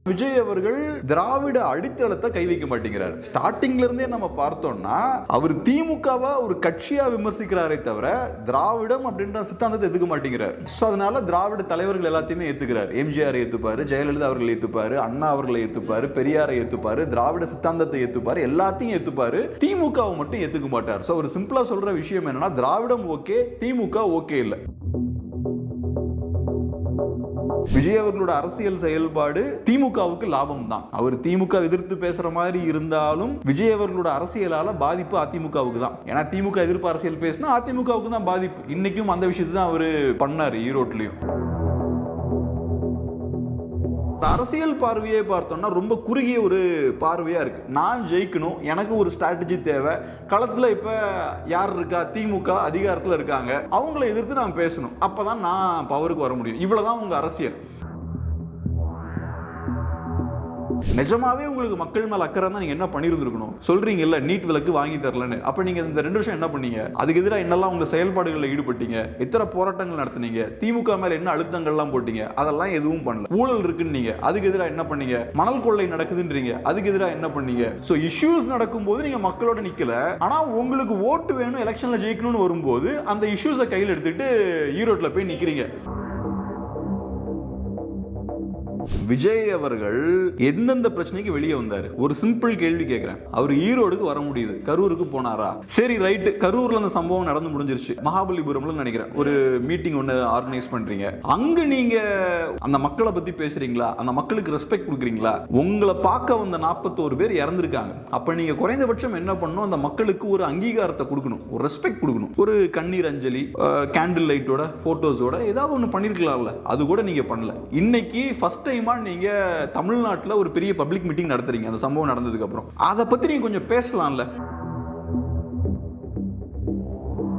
விஜய் அவர்கள் திராவிட அடித்தளத்தை கை வைக்க மாட்டேங்கிறார். ஸ்டார்டிங்ல இருந்தே நம்ம பார்த்தோம்னா அவர் திமுகவை ஒரு கட்சியா விமர்சிக்கிறாரே தவிர திராவிடம் அப்படின்ற சித்தாந்தத்தை ஏத்துக்க மாட்டேங்கிறார். சோ அதனால திராவிட தலைவர்கள் எல்லாத்தையுமே ஏத்துக்கிறார். எம்ஜிஆர் ஏத்துப்பாரு, ஜெயலலிதா அவர்கள் ஏத்துப்பாரு, அண்ணா அவர்களை ஏத்துப்பாரு, பெரியாரை ஏத்துப்பாரு, திராவிட சித்தாந்தத்தை ஏத்துப்பாரு, எல்லாத்தையும் ஏத்துப்பாரு. திமுகவை மட்டும் ஏத்துக்க மாட்டார். சோ ஒரு சிம்பிளா சொல்ற விஷயம் என்னன்னா, திராவிடம் ஓகே, திமுக ஓகே இல்ல. விஜய் அவர்களோட அரசியல் செயல்பாடு திமுகவுக்கு லாபம் தான். அவர் திமுக எதிர்த்து பேசுற மாதிரி இருந்தாலும் விஜய் அவர்களோட அரசியலால பாதிப்பு அதிமுகவுக்கு தான். ஏன்னா திமுக எதிர்ப்பு அரசியல் பேசினா அதிமுகவுக்கு தான் பாதிப்பு. இன்னைக்கும் அந்த விஷயத்தை தான் அவரு பண்ணாரு ஈரோட்லயும். அரசியல் பார்வையை பார்த்தோம்னா ரொம்ப குறுகிய ஒரு பார்வையா இருக்கு. நான் ஜெயிக்கணும், எனக்கு ஒரு ஸ்ட்ராட்டஜி தேவை. களத்துல இப்ப யார் இருக்கா? திமுக அதிகாரத்துல இருக்காங்க, அவங்களை எதிர்த்து நான் பேசணும், அப்பதான் நான் பவருக்கு வர முடியும். இவ்வளவுதான் உங்க அரசியல். நிஜமாவே உங்களுக்கு மக்கள் மேல அக்கறை தான் நீங்க என்ன பண்ணிருந்திருக்கணும்? சொல்றீங்கல்ல நீட் விலக்கு வாங்கி தரலன்னு, அப்ப நீங்க இந்த 2 வருஷம் என்ன பண்ணீங்க? அதுக்கு எதிராக என்னெல்லாம் உங்க செயல்பாடுகளில் ஈடுபட்டீங்க? எத்தனை போராட்டங்கள் நடத்தினீங்க? திமுக மேல என்ன அழுத்தங்கள்லாம் போட்டீங்க? அதெல்லாம் எதுவும் பண்ணல. ஊழல் இருக்குன்னு நீங்க, அதுக்கு எதிராக என்ன பண்ணீங்க? மணல் கொள்ளை நடக்குதுன்றீங்க, அதுக்கு எதிராக என்ன பண்ணீங்க? சோ இஷ்யூஸ் நடக்கும்போது நீங்க மக்களோட நிக்கல. ஆனா உங்களுக்கு ஓட்டு வேணும், எலெக்ஷன்ல ஜெயிக்கணும்னு வரும்போது அந்த இஷ்யூஸை கையில் எடுத்துட்டு ஈரோட்ல போய் நிக்கிறீங்க. விஜய் அவர்கள் எந்தெந்த பிரச்சனைக்கு வெளியே வந்தாரு? ஒரு சிம்பிள் கேள்வி கேட்கிறேன். அவர் ஈரோடுக்கு வர முடியுது, கரூருக்கு போனாரா? சரி ரைட், கரூர்ல அந்த சம்பவம் நடந்து முடிஞ்சிருச்சு. மகாபலிபுரம்ல நினைக்கிறேன் ஒரு மீட்டிங் ஒன்னு ஆர்கனைஸ் பண்றீங்க. அங்க நீங்க அந்த மக்களை பத்தி பேசுறீங்களா? அந்த மக்களுக்கு ரெஸ்பெக்ட் கொடுக்குறீங்களா? உங்களை பார்க்க வந்த 41 பேர் இறந்திருக்காங்க. அப்ப நீங்க குறைந்தபட்சம் என்ன பண்ணணும்? அந்த மக்களுக்கு ஒரு அங்கீகாரத்தை கொடுக்கணும், ஒரு ரெஸ்பெக்ட் கொடுக்கணும். ஒரு கண்ணீர் அஞ்சலி, கேண்டில் லைட்டோட, போட்டோஸோட ஏதாவது ஒண்ணு பண்ணிருக்கலாம்ல. அது கூட நீங்க பண்ணல. இன்னைக்கு ஃபர்ஸ்ட் டைமா நீங்க தமிழ்நாட்டுல ஒரு பெரிய பப்ளிக் மீட்டிங் நடத்துறீங்க. அந்த சம்பவம் நடந்ததுக்கு அப்புறம் அதை பத்தி நீங்க கொஞ்சம் பேசலாம்ல.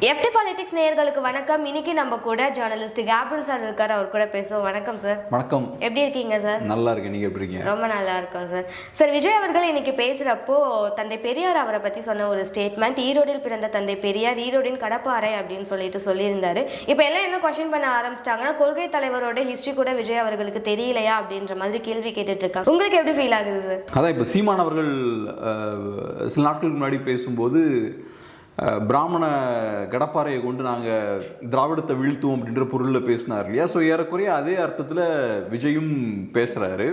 எஃப்டி பாலிடிக்ஸ் நேயர்களுக்கு வணக்கம். இன்னைக்கு நம்ம கூட ஜர்னலிஸ்ட் கேப்ரியல் சார் இருக்காரு, அவர் கூட பேசுவோம். வணக்கம் சார். வணக்கம். எப்படி இருக்கீங்க சார்? நல்லா இருக்கேன், நீங்க எப்படி இருக்கீங்க? ரொம்ப நல்லா இருக்கோம் சார். சார், விஜய் அவர்கள் இன்னைக்கு பேசுறப்போ தந்தை பெரியார் அவரை பத்தி சொன்ன ஒரு ஸ்டேட்மெண்ட், ஈரோடில் பிறந்த தந்தை பெரியார், ஈரோடின் கடப்பாறை அப்படின்னு சொல்லியிருந்தாரு. இப்போ எல்லாம் என்ன கொஸ்டின் பண்ண ஆரம்பிச்சிட்டாங்கன்னா, கொள்கை தலைவரோட ஹிஸ்டரி கூட விஜய் அவர்களுக்கு தெரியலையா அப்படின்ற மாதிரி கேள்வி கேட்டுட்டு இருக்காங்க. உங்களுக்கு எப்படி ஃபீல் ஆகுது சார்? அதான் இப்போ சீமான் அவர்கள் சில நாட்களுக்கு முன்னாடி பேசும்போது பிராமண கடப்பாறையை கொண்டு நாங்கள் திராவிடத்தை வீழ்த்துவோம் அப்படின்ற பொருளில் பேசினார் இல்லையா? ஸோ ஏறக்குறைய அதே அர்த்தத்தில் விஜயும் பேசுகிறாரு.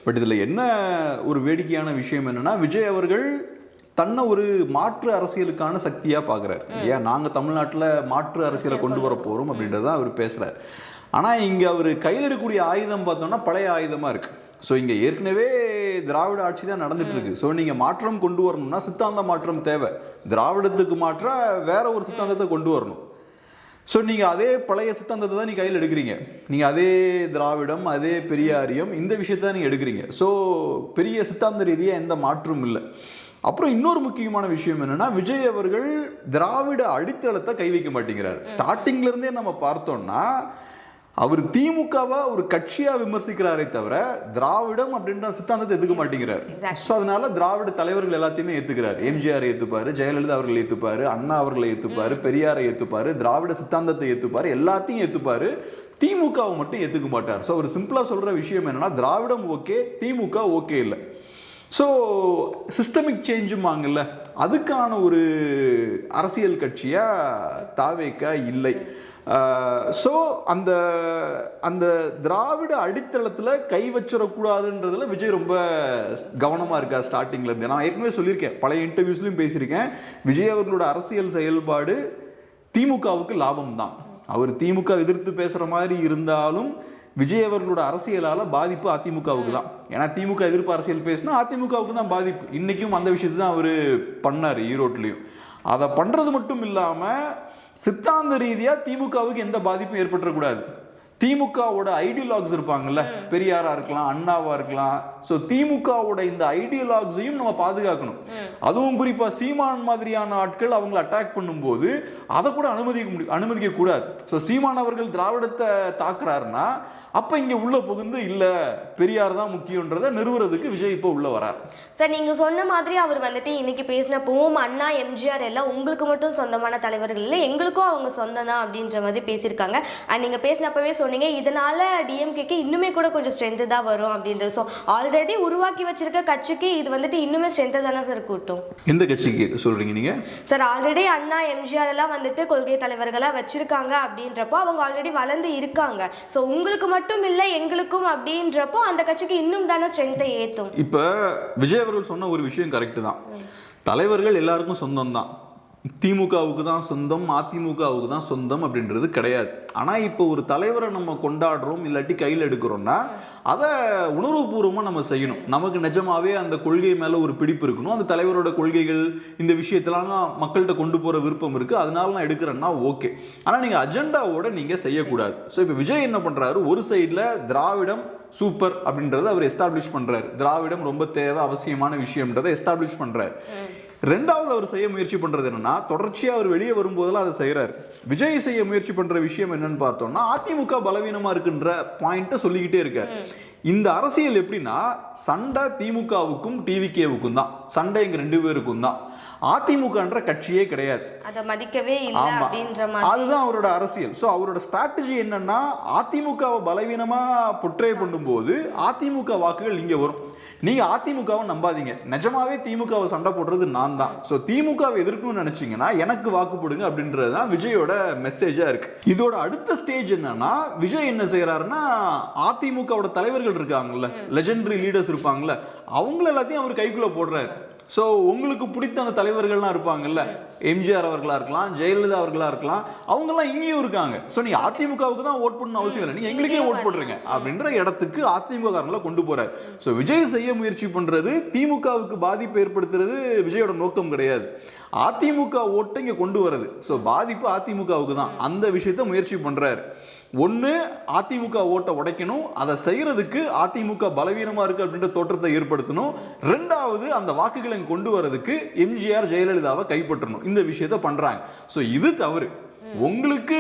பட் இதில் என்ன ஒரு வேடிக்கையான விஷயம் என்னென்னா, விஜய் அவர்கள் தன்னை ஒரு மாற்று அரசியலுக்கான சக்தியாக பார்க்குறாரு இல்லையா? நாங்கள் தமிழ்நாட்டில் மாற்று அரசியலை கொண்டு வர போகிறோம் அப்படின்றத அவர் பேசுகிறார். ஆனால் இங்கே அவர் கையில் எடுக்கக்கூடிய ஆயுதம் பார்த்தோம்னா பழைய ஆயுதமாக இருக்குது. ஸோ இங்கே ஏற்கனவே திராவிட ஆட்சி தான் நடந்துட்டு இருக்கு. ஸோ நீங்கள் மாற்றம் கொண்டு வரணும்னா சித்தாந்த மாற்றம் தேவை. திராவிடத்துக்கு மாற்ற வேற ஒரு சித்தாந்தத்தை கொண்டு வரணும். ஸோ நீங்கள் அதே பழைய சித்தாந்தத்தை தான் கையில் எடுக்கிறீங்க. நீங்கள் அதே திராவிடம், அதே பெரியாரியம், இந்த விஷயத்தை தான் நீங்கள் எடுக்கிறீங்க. ஸோ பெரிய சித்தாந்த ரீதியாக எந்த மாற்றமும் இல்லை. அப்புறம் இன்னொரு முக்கியமான விஷயம் என்னன்னா, விஜய் அவர்கள் திராவிட அடித்தளத்தை கை வைக்க மாட்டேங்கிறார். ஸ்டார்டிங்ல இருந்தே நம்ம பார்த்தோம்னா அவர் திமுகவை ஒரு கட்சியா விமர்சிக்கிறாரே தவிர திராவிடம் அப்படின்ற சித்தாந்தத்தை ஏத்துக்க மாட்டேங்கிறார். சோ அதனால திராவிட தலைவர்கள் எல்லாத்தையுமே ஏத்துக்கிறார். எம்ஜிஆர் ஏத்துப்பாரு, ஜெயலலிதா அவர்கள் ஏத்துப்பாரு, அண்ணா அவர்களை ஏத்துப்பாரு, பெரியாரை ஏத்துப்பாரு, திராவிட சித்தாந்தத்தை ஏத்துப்பாரு, எல்லாத்தையும் ஏத்துப்பாரு. திமுகவை மட்டும் ஏத்துக்க மாட்டார். ஸோ ஒரு சிம்பிளா சொல்ற விஷயம் என்னன்னா, திராவிடம் ஓகே, திமுக ஓகே இல்லை. ஸோ சிஸ்டமிக் சேஞ்சுமாங்கல்ல, அதுக்கான ஒரு அரசியல் கட்சியா தாவேகா இல்லை. ஸோ அந்த அந்த திராவிட அடித்தளத்தில் கை வச்சிடக்கூடாதுன்றதுல விஜய் ரொம்ப கவனமாக இருக்கார் ஸ்டார்டிங்ல இருந்து. நான் ஏற்கனவே சொல்லியிருக்கேன், பழைய இன்டர்வியூஸ்லையும் பேசியிருக்கேன், விஜய் அவர்களோட அரசியல் செயல்பாடு திமுகவுக்கு லாபம் தான். அவர் திமுக எதிர்த்து பேசுகிற மாதிரி இருந்தாலும் விஜய் அவர்களோட அரசியலால பாதிப்பு அதிமுகவுக்கு தான். ஏன்னா திமுக எதிர்ப்பு அரசியல் பேசினா அதிமுகவுக்கு தான் பாதிப்பு. இன்னைக்கும் அந்த விஷயத்தை தான் அவர் பண்ணார் ஈரோட்லையும். அதை பண்றது மட்டும் இல்லாம சித்தாந்த ரீதியா திமுகவுக்கு எந்த பாதிப்பும் ஏற்பட்டுறக்கூடாது. திமுகவோட ஐடியாலஜிஸ் இருப்பாங்கல்ல, பெரியாரா இருக்கலாம், அண்ணாவா இருக்கலாம். ஸோ திமுகவோட இந்த ஐடியாலஜியையும் நம்ம பாதுகாக்கணும். அதுவும் குறிப்பா சீமான் மாதிரியான ஆட்கள் அவங்களை அட்டாக் பண்ணும்போது அதை கூட அனுமதிக்க கூடாது. ஸோ சீமான் அவர்கள் திராவிடத்தை தாக்குறாருன்னா அப்ப இங்க உள்ள புகுந்து இல்ல பெரியார் தான் முக்கியன்றதை நிறுவுறதுக்கு விஜய் இப்போ உள்ள வரார். சார் நீங்க சொன்ன மாதிரி அவர் வந்துட்டு இன்னைக்கு பேசினப்பவும் அண்ணா எம்ஜிஆர் எல்லாம் உங்களுக்கு மட்டும் சொந்தமான தலைவர்கள் இல்லை, எங்களுக்கும் அவங்க சொந்தம் தான் அப்படின்ற மாதிரி பேசியிருக்காங்க. அண்ட் நீங்க பேசினப்பவே சொன்னீங்க இதனால டிஎம்கேக்கு இன்னுமே கூட கொஞ்சம் ஸ்ட்ரென்த்து தான் வரும் அப்படின்றது. ஸோ ஆல்ரெடி உருவாக்கி வச்சிருக்க கட்சிக்கு இது வந்துட்டு இன்னுமே ஸ்ட்ரென்த்து தானே சார் கூட்டும். எந்த கட்சிக்கு சொல்றீங்க நீங்க? சார் ஆல்ரெடி அண்ணா எம்ஜிஆர் எல்லாம் வந்துட்டு கொள்கை தலைவர்களாக வச்சிருக்காங்க அப்படின்றப்போ அவங்க ஆல்ரெடி வளர்ந்து இருக்காங்க. ஸோ உங்களுக்கு மட்டும் இல்லை எங்களுக்கும் அப்படின்றப்போ அந்த கட்சிக்கு இன்னும் தானே ஸ்ட்ரென்த்தை ஏற்றும். இப்போ விஜய் அவர்கள் சொன்ன ஒரு விஷயம் கரெக்டு தான். தலைவர்கள் எல்லாருக்கும் சொந்தம் தான். திமுகவுக்கு தான் சொந்தம், அதிமுகவுக்கு தான் சொந்தம் அப்படின்றது கிடையாது. ஆனால் இப்போ ஒரு தலைவரை நம்ம கொண்டாடுறோம் இல்லாட்டி கையில் எடுக்கிறோம்னா அதை உணர்வுபூர்வமாக நம்ம செய்யணும். நமக்கு நிஜமாவே அந்த கொள்கை மேலே ஒரு பிடிப்பு இருக்கணும். அந்த தலைவரோட கொள்கைகள் இந்த விஷயத்தெல்லாம் மக்கள்கிட்ட கொண்டு போகிற விருப்பம் இருக்குது, அதனால நான் எடுக்கிறேன்னா ஓகே. ஆனால் நீங்கள் அஜெண்டாவோட நீங்கள் செய்யக்கூடாது. ஸோ இப்போ விஜய் என்ன பண்ணுறாரு, ஒரு சைடில் திராவிடம் சூப்பர் அப்படின்றத அவர் எஸ்டாப்ளிஷ் பண்ணுறாரு. திராவிடம் ரொம்ப தேவை அவசியமான விஷயம்ன்றதை எஸ்டாப்ளிஷ் பண்ணுறாரு. ரெண்டாவது அவர் செய்ய முயற்சி பண்றது என்னன்னா, தொடர்ச்சியா அவர் வெளியே வரும்போதெல்லாம் அதை செய்யறாரு. விஜய் செய்ய முயற்சி பண்ற விஷயம் என்னன்னு பார்த்தோம்னா, அதிமுக பலவீனமா இருக்குன்ற பாயிண்ட சொல்லிக்கிட்டே இருக்காரு. இந்த அரசியல் எப்படின்னா, சண்டை திமுகவுக்கும் டிவிகேவுக்கும் தான், சண்டை எங்க 2 பேருக்கும் தான். அதிமுகன்ற கட்சியே கிடையாது, அதை மதிக்கவே இல்லை அப்படின்ற மாதிரி. அதுதான் அவரோட அரசியல். ஸோ அவரோட ஸ்ட்ராட்டஜி என்னன்னா, அதிமுகவை பலவீனமா புட்ரே பண்ணும்போது அதிமுக வாக்குகள் இங்க வரும். நீங்க அதிமுகவை நம்பாதீங்க, நிஜமாவே திமுகவை சண்டை போடுறது நான் தான். ஸோ திமுகவை எதிர்க்கணும்னு நினைச்சீங்கன்னா எனக்கு வாக்கு போடுங்க அப்படின்றது தான் விஜயோட மெசேஜா இருக்கு. இதோட அடுத்த ஸ்டேஜ் என்னன்னா, விஜய் என்ன செய்யறாருன்னா, அதிமுகவோட தலைவர்கள் இருக்காங்கல்ல, லெஜெண்டரி லீடர்ஸ் இருப்பாங்கல்ல, அவங்கள எல்லாத்தையும் அவர் கைக்குள்ள போடுறாரு. ஸோ உங்களுக்கு பிடித்த அந்த தலைவர்கள்லாம் இருப்பாங்கல்ல, எம்ஜிஆர் அவர்களா இருக்கலாம், ஜெயலலிதா அவர்களா இருக்கலாம், அவங்கெல்லாம் இங்கேயும் இருக்காங்க. ஸோ நீங்க அதிமுகவுக்கு தான் ஓட் பண்ணணும் அவசியம் இல்லை, நீங்க எங்களுக்கே ஓட் போடுறீங்க அப்படின்ற இடத்துக்கு அதிமுக காரங்களை கொண்டு போறாரு. ஸோ விஜய் செய்ய முயற்சி பண்றது திமுகவுக்கு பாதிப்பு ஏற்படுத்துறது விஜயோட நோக்கம் கிடையாது, அதிமுக ஓட்டை இங்க கொண்டு வர்றது. ஸோ பாதிப்பு அதிமுகவுக்கு தான். அந்த விஷயத்த முயற்சி பண்றாரு. ஒன்று அதிமுக ஓட்டை உடைக்கணும், அதை செய்யறதுக்கு அதிமுக பலவீனமா இருக்கு அப்படின்ற தோற்றத்தை ஏற்படுத்தணும். ரெண்டாவது அந்த வாக்குகளை கொண்டு வரதுக்கு எம்ஜிஆர் ஜெயலலிதாவை கைப்பற்றணும். இந்த விஷயத்த பண்றாங்க. ஸோ இது தவறு. உங்களுக்கு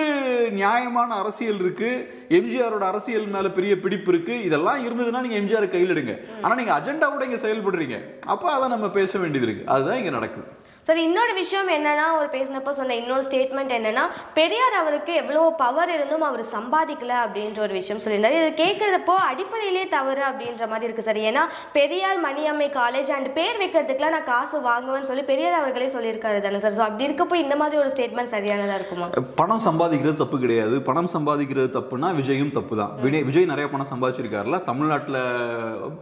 நியாயமான அரசியல் இருக்கு, எம்ஜிஆரோட அரசியல் மேல பெரிய பிடிப்பு இருக்கு, இதெல்லாம் இருந்ததுன்னா நீங்க எம்ஜிஆர் கையில் எடுங்க. ஆனா நீங்க அஜெண்டாவோட இங்க செயல்படுறீங்க, அப்ப அதை நம்ம பேச வேண்டியது இருக்கு. அதுதான் இங்க நடக்குது. சார் இன்னொரு விஷயம் என்னன்னா, ஒரு பேசினப்போ சொன்ன இன்னொரு ஸ்டேட்மெண்ட் என்னன்னா, பெரியார் அவருக்கு எவ்வளோ பவர் இருந்தும் அவர் சம்பாதிக்கல அப்படின்ற ஒரு விஷயம் சொல்லியிருந்தாரு. இது கேட்கறப்போ அடிப்படையிலே தவறு அப்படின்ற மாதிரி இருக்கு சார். ஏன்னா பெரியார் மணியம்மை காலேஜ் அண்ட் பேர் வைக்கிறதுக்குலாம் நான் காசு வாங்குவேன்னு சொல்லி பெரியார் அவர்களே சொல்லியிருக்காரு தானே சார். ஸோ அப்படி இருக்கப்போ இந்த மாதிரி ஒரு ஸ்டேட்மெண்ட் சரியானதா இருக்குமா? பணம் சம்பாதிக்கிறது தப்பு கிடையாது. பணம் சம்பாதிக்கிறது தப்புனா விஜயும் தப்பு தான். விஜய் நிறைய பணம் சம்பாதிச்சிருக்காருல, தமிழ்நாட்டில்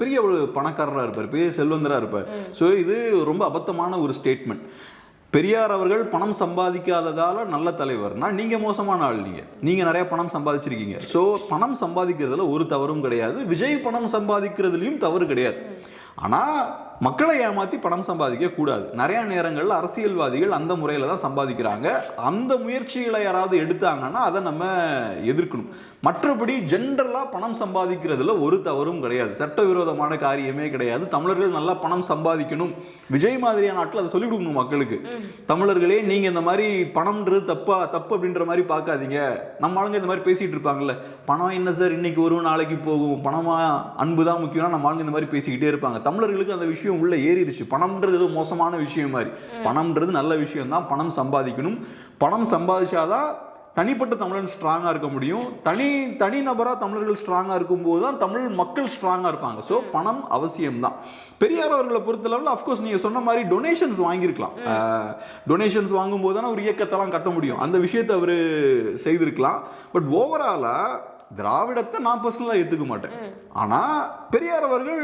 பெரிய ஒரு பணக்காரராக இருப்பார், பெரிய செல்வந்தராக இருப்பார். ஸோ இது ரொம்ப அபத்தமான ஒரு ஸ்டேட்மெண்ட். பெரியார் அவர்கள் பணம் சம்பாதிக்காததால நல்ல தலைவர்னா நீங்க மோசமான ஆள். நீங்க நிறைய பணம் சம்பாதிச்சிருக்கீங்க. ஸோ பணம் சம்பாதிக்கிறதுல ஒரு தவறும் கிடையாது, விஜய் பணம் சம்பாதிக்கிறதுலையும் தவறு கிடையாது. ஆனால் மக்களை ஏமாற்றி பணம் சம்பாதிக்க கூடாது. நிறைய நேரங்களில் அரசியல்வாதிகள் அந்த முறையில் தான் சம்பாதிக்கிறாங்க. அந்த முயற்சிகளை யாராவது எடுத்தாங்கன்னா அதை நம்ம எதிர்க்கணும். மற்றபடி ஜென்ரலாக பணம் சம்பாதிக்கிறதுல ஒரு தவறும் கிடையாது, சட்டவிரோதமான காரியமே கிடையாது. தமிழர்கள் நல்லா பணம் சம்பாதிக்கணும், விஜய் மாதிரியான நாட்டில் அதை சொல்லிக் கொடுக்கணும் மக்களுக்கு. தமிழர்களே நீங்கள் இந்த மாதிரி பணம்ன்றது தப்பு அப்படின்ற மாதிரி பார்க்காதீங்க. நம்ம ஆளுங்க இந்த மாதிரி பேசிகிட்டு இருப்பாங்கல்ல, பணம் என்ன சார் இன்னைக்கு வரும் நாளைக்கு போகும், பணமா அன்பு தான் முக்கியம்னா நம்ம ஆளுங்க இந்த மாதிரி பேசிக்கிட்டே இருப்பாங்க. தமிழர்களுக்கு அந்த விஷயம் உள்ள ஏறிடுச்சு. பணம்ன்றது ஏதோ மோசமான விஷயம் மாதிரி, பணம்ன்றது நல்ல விஷயம் தான். பணம் சம்பாதிக்கணும், பணம் சம்பாதிச்சாதான் தனிப்பட்ட தமிழன் ஸ்ட்ராங்கா இருக்க முடியும். தனி நபரா தமிழர்கள் ஸ்ட்ராங்கா இருக்கும்போது தான் தமிழ் மக்கள் ஸ்ட்ராங்கா இருப்பாங்க. ஸோ பணம் அவசியம் தான். பெரியார் அவர்களை பொறுத்தளவில் அஃப்கோர்ஸ் நீங்க சொன்ன மாதிரி டொனேஷன்ஸ் வாங்கியிருக்கலாம். டொனேஷன்ஸ் வாங்கும்போது தானே ஒரு இயக்கத்தெல்லாம் கட்ட முடியும், அந்த விஷயத்தை அவர் செய்திருக்கலாம். பட் ஓவராலா திராவிடத்தை நான் பர்சனலாக ஏற்றுக்க மாட்டேன். ஆனால் பெரியார் அவர்கள்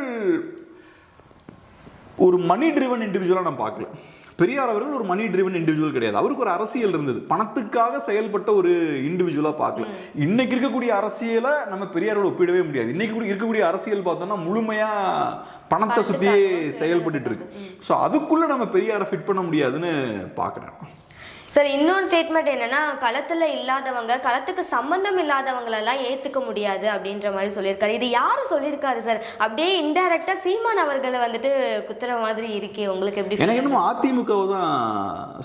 ஒரு மணி ட்ரிவன் இண்டிவிஜுவலாக நான் பார்க்கல. பெரியார் அவர்கள் ஒரு மணி ட்ரிவன் இண்டிவிஜுவல் கிடையாது. அவருக்கு ஒரு அரசியல் இருந்தது, பணத்துக்காக செயல்பட்ட ஒரு இண்டிவிஜுவலா பார்க்கல. இன்னைக்கு இருக்கக்கூடிய அரசியலை நம்ம பெரியாரோட ஒப்பிடவே முடியாது. இன்னைக்கு இருக்கக்கூடிய அரசியல் பார்த்தோம்னா முழுமையா பணத்தை சுத்தியே செயல்பட்டு இருக்கு. ஸோ அதுக்குள்ள நம்ம பெரியாரை ஃபிட் பண்ண முடியாதுன்னு பார்க்குறேன். சார் இன்னொரு ஸ்டேட்மெண்ட் என்னன்னா, களத்தில் இல்லாதவங்க, களத்துக்கு சம்பந்தம் இல்லாதவங்களெல்லாம் ஏற்றுக்க முடியாது அப்படின்ற மாதிரி சொல்லியிருக்காரு. இது யாரு சொல்லியிருக்காரு சார்? அப்படியே இன்டைரக்டா சீமான் அவர்களை வந்துட்டு குத்துற மாதிரி இருக்கே, உங்களுக்கு எப்படி? எனக்கு என்னமோ அதிமுகவை தான்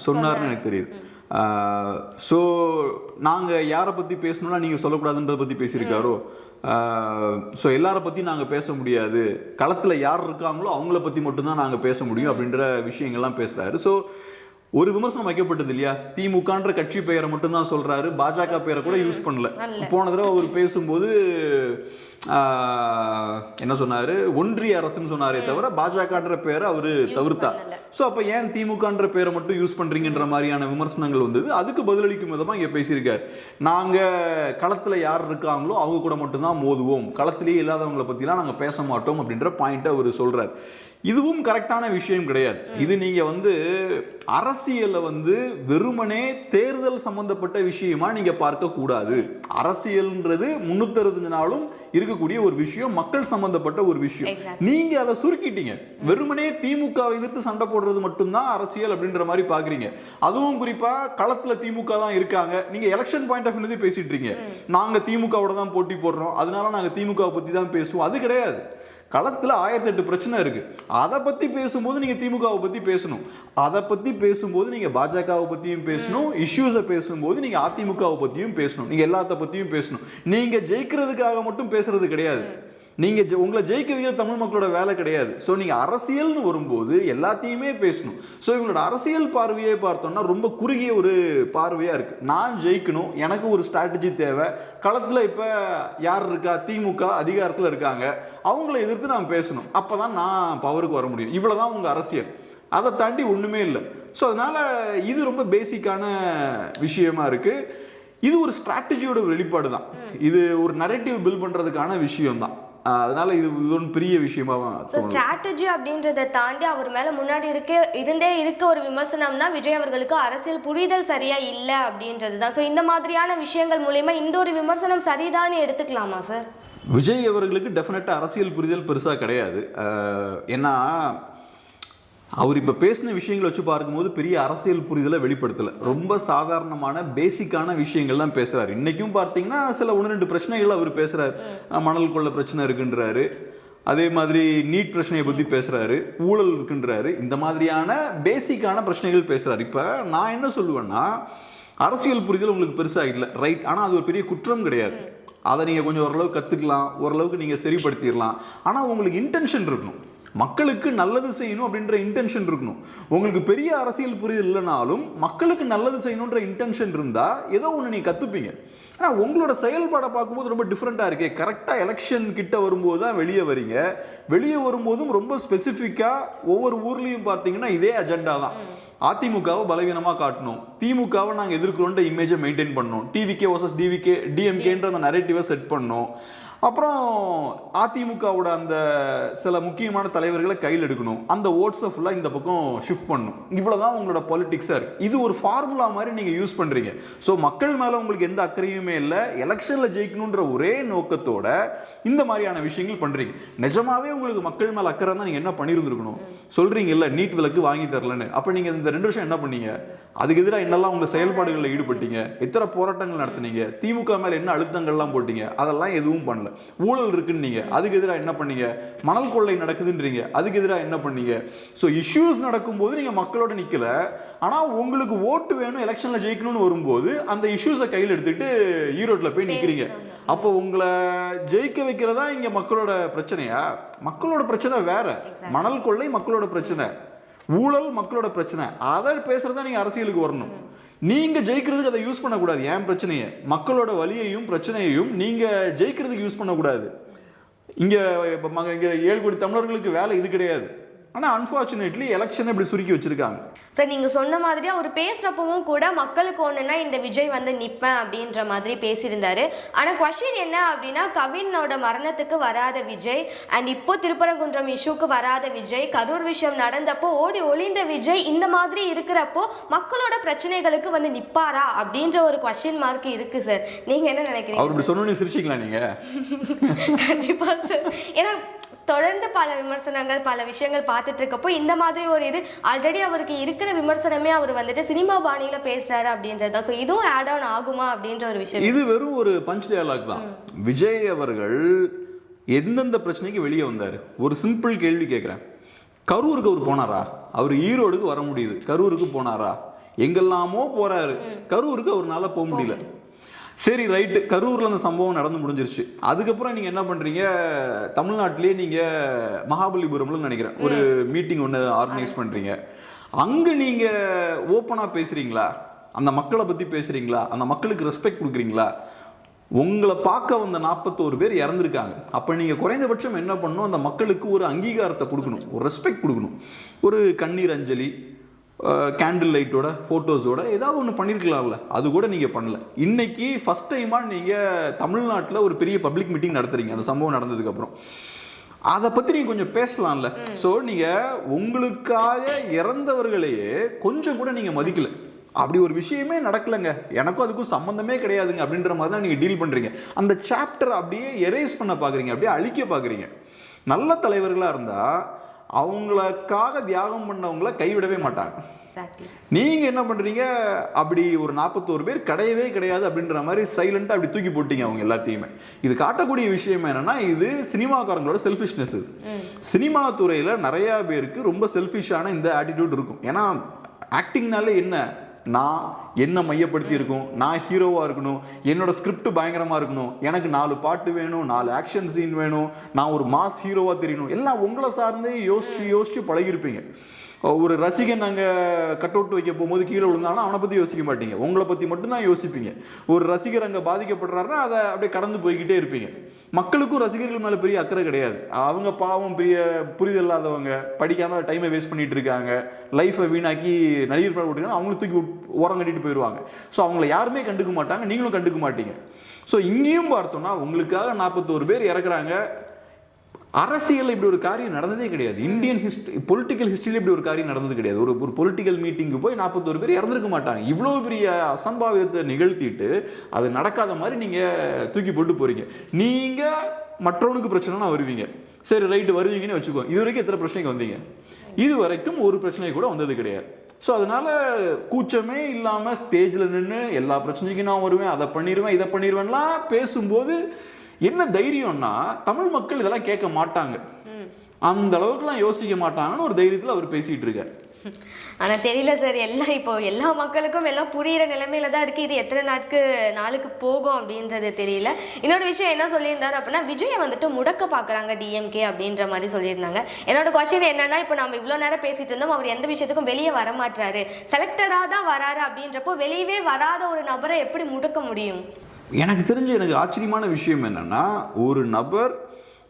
சொன்னார்னு எனக்கு தெரியுது. ஸோ நாங்கள் யாரை பற்றி பேசணும்னா நீங்கள் சொல்லக்கூடாதுன்றதை பற்றி பேசியிருக்காரோ. ஸோ எல்லாரை பற்றி நாங்கள் பேச முடியாது, களத்தில் யார் இருக்காங்களோ அவங்கள பற்றி மட்டும்தான் நாங்கள் பேச முடியும் அப்படின்ற விஷயங்கள்லாம் பேசுகிறாரு. ஸோ ஒரு விமர்சனம் வைக்கப்பட்டது இல்லையா, திமுகன்ற கட்சி பெயரை மட்டும்தான் சொல்றாரு, பாஜக பெயரை கூட யூஸ் பண்ணல. போன தடவை அவர் பேசும்போது என்ன சொன்னாரு, ஒன்றிய அரசுன்னு சொன்னாரே தவிர பாஜகன்ற பேரை அவரு தவிர்த்தார். ஸோ அப்போ ஏன் திமுகன்ற பேரை மட்டும் யூஸ் பண்றீங்கன்ற மாதிரியான விமர்சனங்கள் வந்தது. அதுக்கு பதிலளிக்கும் விதமாக இங்கே பேசியிருக்காரு. நாங்கள் களத்தில் யார் இருக்காங்களோ அவங்க கூட மட்டும்தான் மோதுவோம், களத்திலேயே இல்லாதவங்களை பற்றிலாம் நாங்கள் பேச மாட்டோம் அப்படின்ற பாயிண்ட்டை அவர் சொல்றார். இதுவும் கரெக்டான விஷயம் கிடையாது. இது நீங்க அரசியலை வெறுமனே தேர்தல் சம்பந்தப்பட்ட விஷயமா நீங்க பார்க்க கூடாது. அரசியல்ன்றது 365 நாளும் இருக்கக்கூடிய ஒரு விஷயம், மக்கள் சம்பந்தப்பட்ட ஒரு விஷயம். நீங்க அதை சுருக்கிட்டீங்க, வெறுமனே திமுக எதிர்த்து சண்டை போடுறது மட்டும்தான் அரசியல் அப்படின்ற மாதிரி பாக்குறீங்க. அதுவும் குறிப்பா களத்துல திமுக தான் இருக்காங்க, நீங்க எலெக்ஷன் பாயிண்ட் ஆஃப் வியூ பேசிட்டு இருக்கீங்க. நாங்க திமுகவோட தான் போட்டி போடுறோம், அதனால நாங்க திமுக பத்தி தான் பேசுவோம். அது கிடையாது. களத்தில் 1008 பிரச்சனை இருக்கு. அதை பத்தி பேசும்போது நீங்க திமுகவை பத்தி பேசணும், அதை பத்தி பேசும்போது நீங்க பாஜகவை பத்தியும் பேசணும், இஷ்யூஸை பேசும்போது நீங்க அதிமுகவை பத்தியும் பேசணும், நீங்க எல்லாத்த பத்தியும் பேசணும். நீங்க ஜெயிக்கிறதுக்காக மட்டும் பேசுறது கிடையாது, நீங்க உங்களை ஜெயிக்க வைக்கிற தமிழ் மக்களோட வேலை கிடையாது. ஸோ நீங்க அரசியல்னு வரும்போது எல்லாத்தையுமே பேசணும். ஸோ இவங்களோட அரசியல் பார்வையை பார்த்தோம்னா ரொம்ப குறுகிய ஒரு பார்வையா இருக்கு. நான் ஜெயிக்கணும், எனக்கு ஒரு ஸ்ட்ராட்டஜி தேவை, களத்துல இப்ப யார் இருக்கா, திமுக அதிகாரத்தில் இருக்காங்க, அவங்கள எதிர்த்து நான் பேசணும், அப்பதான் நான் பவருக்கு வர முடியும். இவ்வளவுதான் உங்க அரசியல், அதை தாண்டி ஒண்ணுமே இல்லை. ஸோ அதனால இது ரொம்ப பேசிக்கான விஷயமா இருக்கு. இது ஒரு ஸ்ட்ராட்டஜியோட வெளிப்பாடு தான், இது ஒரு நரேட்டிவ் பில்ட் பண்றதுக்கான விஷயம் தான். அதனால இது ஒரு பெரிய விஷயமா ஸ்ட்ராட்டஜி அப்படின்றத தாண்டி அவர் மேல முன்னாடி இருக்க ஒரு விமர்சனம்னா விஜய் அவர்களுக்கு அரசியல் புரிதல் சரியா இல்லை அப்படின்றது தான். ஸோ இந்த மாதிரியான விஷயங்கள் மூலமா இந்த ஒரு விமர்சனம் சரிதான்னு எடுத்துக்கலாமா சார்? விஜய் அவர்களுக்கு டெஃபினட்டா அரசியல் புரிதல் பெருசா கிடையாது. ஏன்னா அவர் இப்போ பேசின விஷயங்களை வச்சு பார்க்கும்போது பெரிய அரசியல் புரிதலை வெளிப்படுத்தலை, ரொம்ப சாதாரணமான பேசிக்கான விஷயங்கள் தான் பேசுகிறாரு. இன்றைக்கும் பார்த்தீங்கன்னா சில 1-2 பிரச்சனைகள் அவர் பேசுகிறார். மணல் கொள்ள பிரச்சனை இருக்குன்றாரு, அதே மாதிரி நீட் பிரச்சனையை பற்றி பேசுகிறாரு, ஊழல் இருக்குன்றாரு. இந்த மாதிரியான பேசிக்கான பிரச்சனைகள் பேசுகிறார். இப்போ நான் என்ன சொல்லுவேன்னா, அரசியல் புரிதல் உங்களுக்கு பெருசாக இல்லை, ரைட், ஆனால் அது ஒரு பெரிய குற்றம் கிடையாது. அதை நீங்கள் கொஞ்சம் ஓரளவுக்கு கற்றுக்கலாம், ஓரளவுக்கு நீங்கள் சரிப்படுத்திடலாம். ஆனால் உங்களுக்கு இன்டென்ஷன் இருக்கணும், மக்களுக்கு நல்லது செய்யணும் அப்படின்ற இன்டென்ஷன் இருக்கணும். உங்களுக்கு பெரிய அரசியல் புரிதல் இல்லைனாலும் மக்களுக்கு நல்லது செய்யணுன்ற இன்டென்ஷன் இருந்தா ஏதோ ஒன்று நீங்க கத்துப்பீங்க. ஆனால் உங்களோட செயல்பாடை பார்க்கும்போது ரொம்ப டிஃப்ரெண்டா இருக்கே. கரெக்டாக எலெக்ஷன் கிட்ட வரும்போது தான் வெளியே வரீங்க, வெளியே வரும்போதும் ரொம்ப ஸ்பெசிஃபிக்கா ஒவ்வொரு ஊர்லயும் பார்த்தீங்கன்னா இதே அஜெண்டா தான். அதிமுகவை பலவீனமாக காட்டணும், திமுகவை நாங்கள் எதிர்க்கிறோன்ற இமேஜை மெயின்டைன் பண்ணணும், டிவிகே வர்சஸ் டிஎம்கேன்ற அந்த நரேட்டிவை செட் பண்ணணும். அப்புறம் அதிமுகவோட அந்த சில முக்கியமான தலைவர்களை கையில் எடுக்கணும், அந்த ஓட்ஸை ஃபுல்லாக இந்த பக்கம் ஷிஃப்ட் பண்ணணும். இவ்வளோதான் உங்களோட பாலிடிக்ஸாக இருக்குது. இது ஒரு ஃபார்முலா மாதிரி நீங்கள் யூஸ் பண்ணுறீங்க. ஸோ மக்கள் மேலே உங்களுக்கு எந்த அக்கறையுமே இல்லை, எலெக்ஷனில் ஜெயிக்கணுன்ற ஒரே நோக்கத்தோட இந்த மாதிரியான விஷயங்கள் பண்ணுறீங்க. நிஜமாவே உங்களுக்கு மக்கள் மேலே அக்கறை தான் நீங்கள் என்ன பண்ணியிருந்துருக்கணும். சொல்கிறீங்க இல்லை நீட் விலக்கு வாங்கி தரலன்னு, அப்போ நீங்கள் இந்த 2 வருஷம் என்ன பண்ணீங்க? அதுக்கு எதிராக என்னெல்லாம் உங்கள் செயல்பாடுகளில் ஈடுபட்டீங்க? எத்தனை போராட்டங்கள் நடத்துனீங்க? திமுக மேலே என்ன அழுத்தங்கள்லாம் போட்டீங்க? அதெல்லாம் எதுவும் பண்ணல. ஊழல் இருக்குன்னு நீங்க, அதுக்கு எதிராக என்ன பண்ணீங்க? மணல் கொள்ளை நடக்குதுன்றீங்க, அதுக்கு எதிராக என்ன பண்ணீங்க? ஸோ இஷ்யூஸ் நடக்கும்போது நீங்க மக்களோட நிக்கல, ஆனா உங்களுக்கு ஓட்டு வேணும், எலெக்ஷன்ல ஜெயிக்கணும்னு வரும்போது அந்த இஷ்யூஸை கையில் எடுத்துட்டு ஈரோட்டில் போய் நிக்கிறீங்க. அப்போ உங்களை ஜெயிக்க வைக்கிறதா இங்க மக்களோட பிரச்சனையா? மக்களோட பிரச்சனை வேற. மணல் கொள்ளை மக்களோட பிரச்சனை, ஊழல் மக்களோட பிரச்சனை. அதை பேசுறதா நீங்க அரசியலுக்கு வரணும். நீங்க ஜெயிக்கிறதுக்கு அதை யூஸ் பண்ணக்கூடாது. ஏன் பிரச்சனையை, மக்களோட வலியையும் பிரச்சனையையும் நீங்க ஜெயிக்கிறதுக்கு யூஸ் பண்ணக்கூடாது. இங்க 7 கோடி தமிழர்களுக்கு வேலை இது கிடையாது. ஆனால் அன்ஃபார்ச்சுனேட்லி எலெக்ஷனை இப்படி சுருக்கி வச்சிருக்காங்க. சார் நீங்கள் சொன்ன மாதிரி அவர் பேசுகிறப்பவும் கூட மக்களுக்கு ஒன்றுனா இந்த விஜய் நிற்பேன் அப்படின்ற மாதிரி பேசியிருந்தாரு. ஆனால் கொஸ்டின் என்ன அப்படின்னா, கவினோட மரணத்துக்கு வராத விஜய் அண்ட் இப்போ திருப்பரங்குன்றம் இஷ்யூக்கு வராத விஜய், கரூர் விஷயம் நடந்தப்போ ஓடி ஒளிந்த விஜய், இந்த மாதிரி இருக்கிறப்போ மக்களோட பிரச்சனைகளுக்கு நிற்பாரா அப்படின்ற ஒரு கொஸ்டின் மார்க் இருக்கு சார். நீங்கள் என்ன நினைக்கிறீங்க? அவர் இப்படி சொன்னோன்னு சிரிச்சிங்களா நீங்கள்? கண்டிப்பாக சார். ஏன்னா தொடர்ந்து பல விமர்சனங்கள் பல விஷயங்கள் பார்த்துட்டு இருக்கப்போ இந்த மாதிரி ஒரு இது ஆல்ரெடி அவருக்கு இருக்கிற விமர்சனமே அவர் சினிமா பாணியில பேசுறாரு அப்படின்றது தான். ஸோ இதுவும் ஆட் ஆன் ஆகுமா அப்படின்ற ஒரு விஷயம். இது வெறும் ஒரு பஞ்ச் டயலாக் தான். விஜய் அவர்கள் எந்தெந்த பிரச்சனைக்கு வெளியே வந்தாரு? ஒரு சிம்பிள் கேள்வி கேட்கிறேன். கரூருக்கு அவர் போனாரா? அவர் ஈரோடுக்கு வர முடியுது, கரூருக்கு போனாரா? எங்கெல்லாமோ போறாரு, கரூருக்கு அவர்னால போக முடியல. சரி ரைட்டு, கரூரில் அந்த சம்பவம் நடந்து முடிஞ்சிருச்சு. அதுக்கப்புறம் நீங்கள் என்ன பண்ணுறீங்க, தமிழ்நாட்டிலே நீங்கள் மகாபலிபுரம்னு நினைக்கிறேன் ஒரு மீட்டிங் ஒன்று ஆர்கனைஸ் பண்ணுறீங்க. அங்கே நீங்கள் ஓப்பனாக பேசுகிறீங்களா, அந்த மக்களை பற்றி பேசுகிறீங்களா, அந்த மக்களுக்கு ரெஸ்பெக்ட் கொடுக்குறீங்களா? உங்களை பார்க்க வந்த 41 பேர் இறந்துருக்காங்க. அப்போ நீங்கள் குறைந்தபட்சம் என்ன பண்ணணும், அந்த மக்களுக்கு ஒரு அங்கீகாரத்தை கொடுக்கணும், ஒரு ரெஸ்பெக்ட் கொடுக்கணும். ஒரு கண்ணீர் அஞ்சலி, கேண்டில் லைட்டோட ஃபோட்டோஸோட ஏதாவது ஒன்று பண்ணியிருக்கலாம்ல, அது கூட நீங்கள் பண்ணல. இன்னைக்கு ஃபர்ஸ்ட் டைமாக நீங்கள் தமிழ்நாட்டில் ஒரு பெரிய பப்ளிக் மீட்டிங் நடத்துறீங்க அந்த சம்பவம் நடந்ததுக்கப்புறம். அதை பற்றி நீங்கள் கொஞ்சம் பேசலாம்ல. ஸோ நீங்கள் உங்களுக்காக இறந்தவர்களையே கொஞ்சம் கூட நீங்கள் மதிக்கல. அப்படி ஒரு விஷயமே நடக்கலைங்க, எனக்கும் அதுக்கும் சம்மந்தமே கிடையாதுங்க அப்படின்ற மாதிரி தான் நீங்கள் டீல் பண்ணுறீங்க. அந்த சாப்டர் அப்படியே எரேஸ் பண்ண பார்க்குறீங்க, அப்படியே அழிக்க பார்க்குறீங்க. நல்ல தலைவர்களாக இருந்தால் அவங்களுக்காக தியாகம் பண்ணவங்கள கைவிடவே மாட்டாங்க. நீங்க என்ன பண்றீங்க, அப்படி ஒரு 41 பேர் கிடையவே கிடையாது அப்படின்ற மாதிரி சைலண்டா அப்படி தூக்கி போட்டீங்க அவங்க எல்லாத்தையுமே. இது காட்டக்கூடிய விஷயம் என்னன்னா, இது சினிமாக்காரங்களோட செல்ஃபிஷ்னஸ். இது சினிமா துறையில நிறைய பேருக்கு ரொம்ப செல்ஃபிஷான இந்த ஆட்டிடியூட் இருக்கும். ஏன்னா ஆக்டிங்னாலே என்ன, நான் என்ன மையப்படுத்தி இருக்கும், நான் ஹீரோவா இருக்கணும், என்னோட ஸ்கிரிப்ட் பயங்கரமா இருக்கணும், எனக்கு 4 பாட்டு வேணும், 4 ஆக்ஷன் சீன் வேணும், நான் ஒரு மாஸ் ஹீரோவா தெரியணும், எல்லாம் உங்களை சார்ந்தே யோசிச்சு பழகிருப்பீங்க. ஒரு ரசிகன் அங்கே கட் அவுட் வைக்க போகும்போது கீழே விழுந்தாங்கன்னா அவனை பற்றி யோசிக்க மாட்டீங்க, உங்களை பற்றி மட்டும்தான் யோசிப்பீங்க. ஒரு ரசிகர் அங்கே பாதிக்கப்படுறாருன்னா அதை அப்படியே கடந்து போய்கிட்டே இருப்பீங்க. மக்களுக்கும் ரசிகர்கள் மேலே பெரிய அக்கறை கிடையாது. அவங்க பாவம் பெரிய புரிதல் இல்லாதவங்க, படிக்காமல் டைமை வேஸ்ட் பண்ணிட்டு இருக்காங்க, லைஃப்பை வீணாக்கி நடிகர் படம் விட்டுருக்காங்க, அவங்களும் தூக்கி ஓரம் கட்டிட்டு போயிடுவாங்க. ஸோ அவங்கள யாருமே கண்டுக்க மாட்டாங்க, நீங்களும் கண்டுக்க மாட்டீங்க. ஸோ இங்கேயும் பார்த்தோம்னா உங்களுக்காக 41 பேர் இறக்குறாங்க. அரசியல் இப்படி ஒரு காரியம் நடந்ததே கிடையாது. இந்தியன் பொலிட்டிக்கல் ஹிஸ்டரியில் இப்படி ஒரு காரியம் நடந்தது கிடையாது. ஒரு பொலிட்டிக்கல் மீட்டிங்கு போய் 41 பேர் இறந்துருக்க மாட்டாங்க. இவ்வளோ பெரிய அசம்பாவிதத்தை நிகழ்த்திட்டு அது நடக்காத மாதிரி நீங்கள் தூக்கி போட்டு போறீங்க. நீங்கள் மற்றவனுக்கு பிரச்சனைனா வருவீங்க, சரி ரைட்டு வருவீங்கன்னு வச்சுக்கோ. இது வரைக்கும் எத்தனை பிரச்சனைக்கு வந்தீங்க? இது வரைக்கும் ஒரு பிரச்சனை கூட வந்தது கிடையாது. ஸோ அதனால கூச்சமே இல்லாமல் ஸ்டேஜில் நின்று எல்லா பிரச்சனைக்கும் நான் வருவேன், அதை பண்ணிடுவேன், இதை பண்ணிடுவேன்லாம் பேசும்போது என்ன தைரியம்னா, தமிழ் மக்கள் இதெல்லாம் கேட்க மாட்டாங்க, அந்த அளவுக்குலாம் யோசிக்க மாட்டாங்கன்னு ஒரு தைரியத்தில் அவர் பேசிட்டு இருக்காரு. ஆனா தெரியல சார், எல்லாம் இப்போ எல்லா மக்களுக்கும் எல்லாம் புரியிற நிலைமையில தான் இருக்கு. இது எத்தனை நாளுக்கு போகும் அப்படின்றது தெரியல. இன்னொரு விஷயம் என்ன சொல்லியிருந்தாரு அப்படின்னா, விஜயை வந்துட்டு முடக்க பாக்குறாங்க டிஎம்கே அப்படின்ற மாதிரி சொல்லியிருந்தாங்க. என்னோட கொஸ்டின் என்னன்னா, இப்போ நம்ம இவ்வளவு நேரம் பேசிட்டு இருந்தோம், அவர் எந்த விஷயத்துக்கும் வெளியே வர மாட்டாரு, செலக்டடா தான் வராரு அப்படின்றப்போ வெளியவே வராத ஒரு நபரை எப்படி முடக்க முடியும்? எனக்கு ஆச்சரியமான விஷயம் என்னன்னா, ஒரு நபர்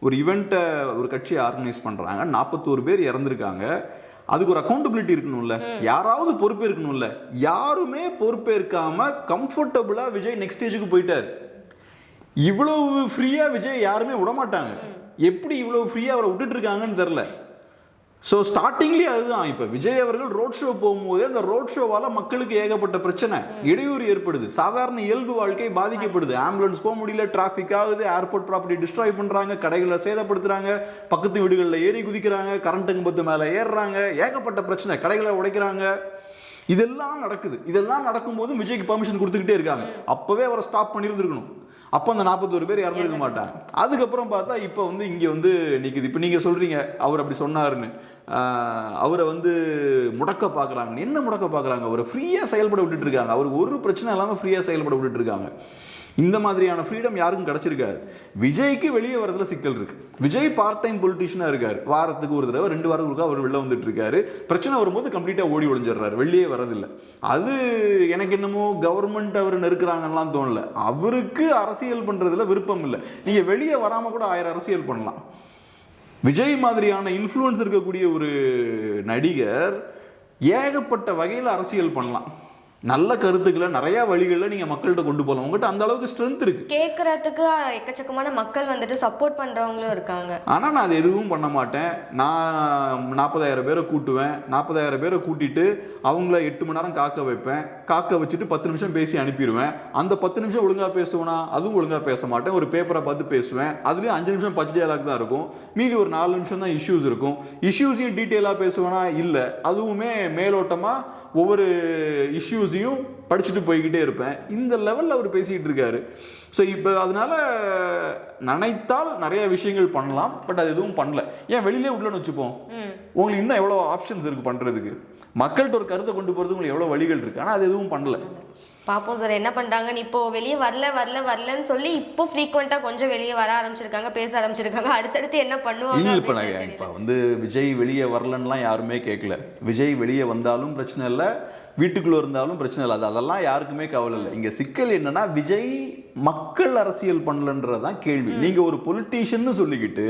ஒரு ஈவெண்ட்டை ஒரு கட்சியை ஆர்கனைஸ் பண்றாங்க, 41 பேர் இறந்துருக்காங்க, அதுக்கு ஒரு அக்கௌண்டபிலிட்டி இருக்கணும்ல, யாராவது பொறுப்பே இருக்கணும்ல. யாருமே பொறுப்பேற்காம கம்ஃபர்டபுளா விஜய் நெக்ஸ்ட் ஸ்டேஜுக்கு போயிட்டாரு. இவ்வளவு ஃப்ரீயா விஜய் யாருமே விட மாட்டாங்க. எப்படி இவ்வளவு ஃப்ரீயா அவரை விட்டுட்டு இருக்காங்கன்னு தெரியல. ஸோ ஸ்டார்டிங்லேயே அதுதான். இப்போ விஜய் அவர்கள் ரோட் ஷோ போகும்போது அந்த ரோட் ஷோவால் மக்களுக்கு ஏகப்பட்ட பிரச்சனை, இடையூறு ஏற்படுது, சாதாரண இயல்பு வாழ்க்கை பாதிக்கப்படுது, ஆம்புலன்ஸ் போக முடியல, டிராஃபிக் ஆகுது, ஏர்போர்ட் ப்ராப்பர்ட்டி டிஸ்ட்ராய் பண்ணுறாங்க, கடைகளை சேதப்படுத்துறாங்க, பக்கத்து வீடுகளில் ஏறி குதிக்கிறாங்க, கரண்ட் கம்பத்து மேலே ஏறுறாங்க, ஏகப்பட்ட பிரச்சனை, கடைகளை உடைக்கிறாங்க, இதெல்லாம் நடக்குது. இதெல்லாம் நடக்கும்போது விஜய்க்கு பர்மிஷன் கொடுத்துக்கிட்டே இருக்காங்க. அப்போவே அவரை ஸ்டாப் பண்ணியிருந்துருக்கணும். அப்போ அந்த 41 பேர் இறந்துருக்க மாட்டாங்க. அதுக்கப்புறம் பார்த்தா இப்போ இங்கே நிற்குது. இப்போ நீங்கள் சொல்கிறீங்க அவர் அப்படி சொன்னாருன்னு, அவரை முடக்க பார்க்குறாங்க. என்ன முடக்க பார்க்குறாங்க? அவரை ஃப்ரீயாக செயல்பட விட்டுட்டு இருக்காங்க. அவருக்கு ஒரு பிரச்சனை இல்லாமல் ஃப்ரீயாக செயல்பட விட்டுட்டு இருக்காங்க. இந்த மாதிரியான ஃப்ரீடம் யாருக்கும் கிடைச்சிருக்காது. விஜய்க்கு வெளியே வரதுல சிக்கல் இருக்கு. விஜய் பார்ட் டைம் பொலிட்டிஷியனா இருக்காரு, வாரத்துக்கு ஒரு தடவை 2 வாரத்துக்கு அவர் வெளில வந்துட்டு இருக்காரு. பிரச்சனை வரும்போது கம்ப்ளீட்டா ஓடி ஒளிஞ்சிடறாரு, வெளியே வரதில்லை. அது எனக்கு என்னமோ கவர்மெண்ட் அவர் நெருக்கிறாங்கலாம் தோணல. அவருக்கு அரசியல் பண்றதுல விருப்பம் இல்லை. நீங்க வெளியே வராம கூட 1000 அரசியல் பண்ணலாம். விஜய் மாதிரியான இன்ஃப்ளூயன்ஸ் இருக்கக்கூடிய ஒரு நடிகர் ஏகப்பட்ட வகையில் அரசியல் பண்ணலாம். நல்ல கருத்துக்களை நிறைய வழிகளில் நீங்க மக்கள்கிட்ட கொண்டு போகலாம். உங்ககிட்ட அந்த அளவுக்கு ஸ்ட்ரென்த் இருக்கு. கேட்கறதுக்கு எக்கச்சக்கமான மக்கள் சப்போர்ட் பண்றவங்களும் இருக்காங்க. ஆனா நான் அது எதுவும் பண்ண மாட்டேன். நான் 40,000 பேரை கூட்டுவேன். 40,000 பேரை கூட்டிட்டு அவங்கள 8 மணி நேரம் காக்க வைப்பேன். காக்க வச்சுட்டு 10 நிமிஷம் பேசி அனுப்பிடுவேன். அந்த 10 நிமிஷம் ஒழுங்கா பேசுவேனா? அதுவும் ஒழுங்கா பேச மாட்டேன். ஒரு பேப்பரை பார்த்து பேசுவேன். அதுலயும் 5 நிமிஷம் பச்சை டயலாக் தான் இருக்கும். மீதி ஒரு 4 நிமிஷம் தான் இஷ்யூஸ் இருக்கும். இஷ்யூஸையும் டீட்டெயிலா பேசுவேனா? இல்லை. அதுவுமே மேலோட்டமா ஒவ்வொரு இஷ்யூஸையும் படிச்சுட்டு போய்கிட்டே இருப்பேன். இந்த லெவலில் அவர் பேசிட்டு இருக்காரு. ஸோ இப்போ அதனால நினைத்தால் நிறைய விஷயங்கள் பண்ணலாம், பட் அது எதுவும் பண்ணல. ஏன் வெளியிலே உள்ளன்னு வச்சுப்போம், உங்களுக்கு இன்னும் எவ்வளோ ஆப்ஷன்ஸ் இருக்கு பண்றதுக்கு. மக்கள்கிட்ட ஒரு கருத்தை கொண்டு போகிறது உங்களுக்கு எவ்வளோ வழிகள் இருக்குது, ஆனால் அது எதுவும் பண்ணல. பார்ப்போம் சார் என்ன பண்ணுறாங்கன்னு. இப்போ வெளியே வரலன்னு சொல்லி இப்போ ஃப்ரீக்வெண்ட்டாக கொஞ்சம் வெளியே வர ஆரம்பிச்சிருக்காங்க, பேச ஆரம்பிச்சிருக்காங்க. அடுத்தடுத்து என்ன பண்ணுவாங்க? இப்போ வந்து விஜய் வெளியே வரலன்னுலாம் யாருமே கேட்கல. விஜய் வெளியே வந்தாலும் பிரச்சனை இல்லை, வீட்டுக்குள்ளே இருந்தாலும் பிரச்சனை இல்லை. அதெல்லாம் யாருக்குமே கவலை இல்லை. இங்கே சிக்கல் என்னன்னா, விஜய் மக்கள் அரசியல் பண்ணலன்றதான் கேள்வி. நீங்கள் ஒரு பொலிட்டீஷியன்னு சொல்லிக்கிட்டு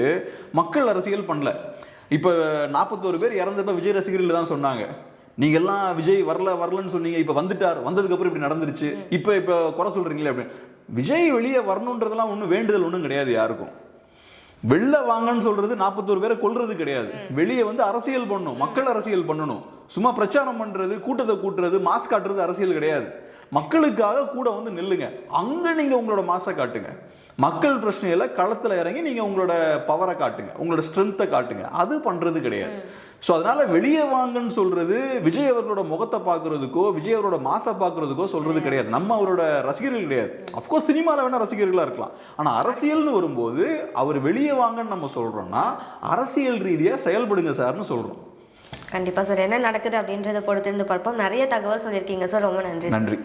மக்கள் அரசியல் பண்ணல. இப்போ 41 பேர் இறந்தப்ப விஜய் ரசிகர்கள் தான் சொன்னாங்க, நீங்கெல்லாம் விஜய் வரலன்னு சொன்னீங்க, இப்போ வந்துட்டார், வந்ததுக்கப்புறம் இப்படி நடந்துருச்சு, இப்போ குறை சொல்கிறீங்களே அப்படின்னு. விஜய் வெளியே வரணுன்றதெல்லாம் ஒன்றும் வேண்டுதல் ஒன்றும் கிடையாது யாருக்கும். வெளில வாங்கன்னு சொல்றது 41 பேரை கொல்றது கிடையாது. வெளியே வந்து அரசியல் பண்ணணும், மக்கள் அரசியல் பண்ணணும். சும்மா பிரச்சாரம் பண்றது, கூட்டத்தை கூட்டுறது, மாஸ் காட்டுறது அரசியல் கிடையாது. மக்களுக்காக கூட வந்து நில்லுங்க, அங்க நீங்க உங்களோட மாசை காட்டுங்க. மக்கள் பிரச்சனையில களத்துல இறங்கி நீங்க உங்களோட பவரை காட்டுங்க, உங்களோட ஸ்ட்ரென்த்தை காட்டுங்க. அது பண்றது கிடையாது. ஸோ அதனால வெளியே வாங்கன்னு சொல்றது விஜய் அவர்களோட முகத்தை பார்க்கறதுக்கோ விஜய் அவரோட மாசை பார்க்கறதுக்கோ சொல்றது கிடையாது. நம்ம அவரோட ரசிகர்கள் கிடையாது. அஃப்கோர்ஸ் சினிமாவில் வேணா ரசிகர்களாக இருக்கலாம், ஆனால் அரசியல்னு வரும்போது அவர் வெளியே வாங்கன்னு நம்ம சொல்றோம்னா அரசியல் ரீதியாக செயல்படுங்க சார்னு சொல்றோம். கண்டிப்பாக சார், என்ன நடக்குது அப்படின்றத பொறுத்திருந்து பார்ப்போம். நிறைய தகவல் சொல்லியிருக்கீங்க சார், ரொம்ப நன்றி. நன்றி.